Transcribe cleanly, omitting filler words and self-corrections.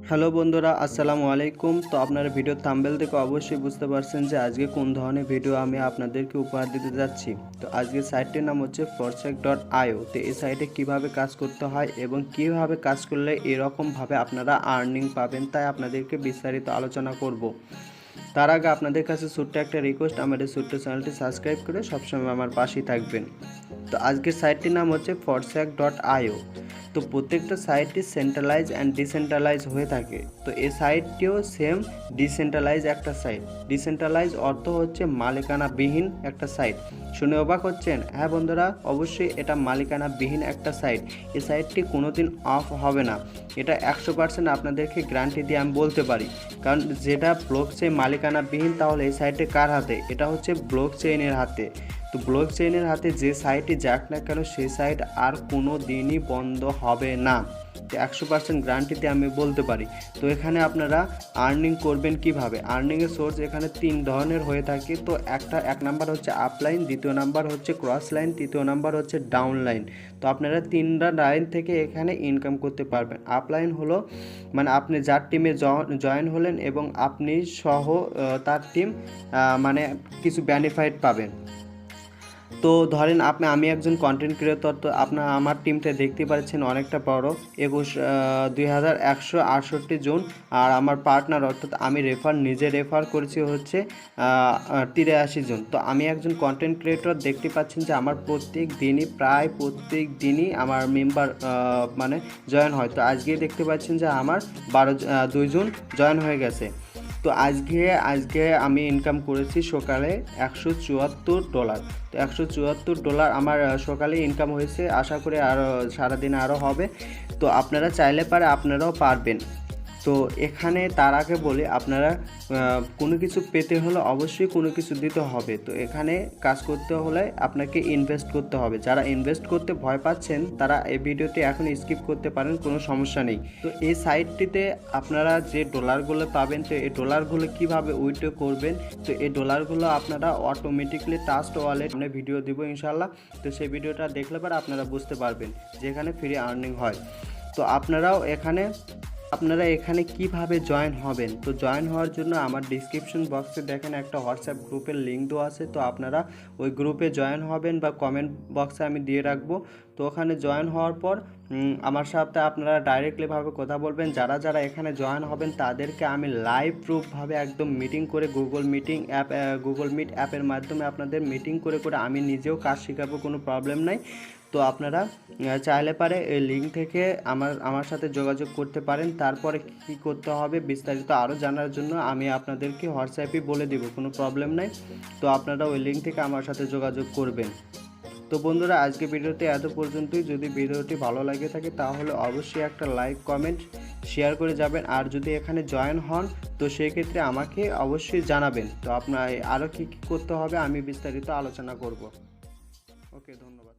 Hello বন্ধুরা, আসসালামু আলাইকুম। তো আপনারা ভিডিও থাম্বনেল থেকে অবশ্যই বুঝতে পারছেন যে আজকে কোন ধরনের ভিডিও আমি আপনাদেরকে উপহার দিতে যাচ্ছি। তো আজকের সাইটটির নাম হচ্ছে forsage.io। তো এই সাইটে কিভাবে কাজ করতে হয় এবং কিভাবে কাজ করলে এরকমভাবে আপনারা আর্নিং পাবেন, তাই আপনাদেরকে বিস্তারিত আলোচনা করব। তার আগে আপনাদের কাছে ছোট্ট একটা রিকোয়েস্ট, আমাদের ছোট্ট চ্যানেলটি সাবস্ক্রাইব করে সবসময় আমার পাশেই থাকবেন। তো আজকের সাইটটির নাম হচ্ছে forsage.io। তো প্রত্যেকটা সাইটটি সেন্ট্রালাইজ অ্যান্ড ডিসেন্ট্রালাইজ হয়ে থাকে। তো এই সাইটটিও সেম ডিসেন্ট্রালাইজ একটা সাইট। ডিসেন্ট্রালাইজ অর্থ হচ্ছে মালিকানাবিহীন একটা সাইট। শুনে অবাক হচ্ছেন? হ্যাঁ বন্ধুরা, অবশ্যই এটা মালিকানাবিহীন একটা সাইট। এই সাইটটি কোনোদিন অফ হবে না, এটা 100% আপনাদেরকে গ্যারান্টি দিয়ে আমি বলতে পারি। কারণ যেটা ব্লক চেইন মালিকানাবিহীন, তাহলে এই সাইটটি কার হাতে? এটা হচ্ছে ব্লক চেইনের হাতে। তো ব্লক চেইনের হাতে যে সাইটই যাক না কেন, সেই সাইট আর কোনো দিনই বন্ধ হবে না, 100% গ্যারান্টিতে আমি বলতে পারি। তো এখানে আপনারা আর্নিং করবেন কিভাবে? আর্নিংয়ের সোর্স এখানে 3 ধরনের হয়ে থাকে। তো এক নাম্বার হচ্ছে আপলাইন, দ্বিতীয় নাম্বার হচ্ছে ক্রস লাইন, তৃতীয় নাম্বার হচ্ছে ডাউন লাইন। তো আপনারা 3টা লাইন থেকে এখানে ইনকাম করতে পারবেন। আপলাইন হলো মানে আপনি যার টিমে জয়েন হলেন এবং আপনি সহ তার টিম মানে কিছু বেনিফিট পাবেন। তো ধরেন আমি একজন কন্টেন্ট ক্রিয়েটর। তো আমার টিমটা দেখতে পাচ্ছেন অনেকটা বড়, 21,168 জন। আর আমার পার্টনার অর্থাৎ আমি নিজে রেফার করেছি হচ্ছে 83 জন। তো আমি একজন কন্টেন্ট ক্রিয়েটর, দেখতে পাচ্ছেন যে আমার প্রায় প্রত্যেক দিনই আমার মেম্বার মানে জয়েন হয়। তো আজকে দেখতে পাচ্ছেন যে আমার 2 জন জয়েন হয়ে গেছে। তো আজকে আমি ইনকাম করেছি সকালে $174। তো $174 আমার সকালে ইনকাম হয়েছে। আশা করি আরও সারাদিনে আরও হবে। তো আপনারা চাইলে আপনারাও পারবেন। তো এখানে তার আগে বলি, আপনারা কোনো কিছু পেতে হলে অবশ্যই কোনো কিছু দিতে হবে। তো এখানে কাজ করতে হলে আপনাকে ইনভেস্ট করতে হবে। যারা ইনভেস্ট করতে ভয় পাচ্ছেন তারা এই ভিডিওটি এখন স্কিপ করতে পারেন, কোনো সমস্যা নেই। তো এই সাইটটিতে আপনারা যে ডলারগুলো পাবেন, তো এই ডলারগুলো কিভাবে উইথড্র করবেন, তো এই ডলারগুলো আপনারা অটোমেটিকলি ট্রাস্ট ওয়ালেট ভিডিও দিব ইনশাল্লাহ। তো সেই ভিডিওটা দেখলে পরে আপনারা বুঝতে পারবেন যে এখানে ফ্রি আর্নিং হয়। তো আপনারা এখানে কিভাবে জয়েন হবেন? তো জয়েন হওয়ার জন্য আমার ডিসক্রিপশন বক্সে দেখেন একটা হোয়াটসঅ্যাপ গ্রুপের লিঙ্ক দেওয়া আছে। তো আপনারা ওই গ্রুপে জয়েন হবেন বা কমেন্ট বক্সে আমি দিয়ে রাখবো। তো ওখানে জয়েন হওয়ার পর আমার সাথে আপনারা ডাইরেক্টলিভাবে কথা বলবেন। যারা এখানে জয়েন হবেন তাদেরকে আমি লাইভ প্রুফভাবে একদম মিটিং করে গুগল মিট অ্যাপের মাধ্যমে আপনাদের মিটিং করে আমি নিজেও কাজ শেখাবো, কোনো প্রবলেম নাই। তো আপনারা চাইলে এই লিঙ্ক থেকে আমার সাথে যোগাযোগ করতে পারেন। তারপরে কি করতে হবে বিস্তারিত আরও জানার জন্য আমি আপনাদেরকে হোয়াটসঅ্যাপে বলে দিব, কোনো প্রবলেম নাই। তো আপনারা ওই লিঙ্ক থেকে আমার সাথে যোগাযোগ করবেন। তো বন্ধুরা, আজকে ভিডিওতে এত পর্যন্তই। যদি ভিডিওটি ভালো লাগে থাকে তাহলে অবশ্যই একটা লাইক, কমেন্ট, শেয়ার করে যাবেন। আর যদি এখানে জয়েন হন তো সেই ক্ষেত্রে আমাকে অবশ্যই জানাবেন। তো আপনার আরও কী করতে হবে আমি বিস্তারিত আলোচনা করব। ওকে, ধন্যবাদ।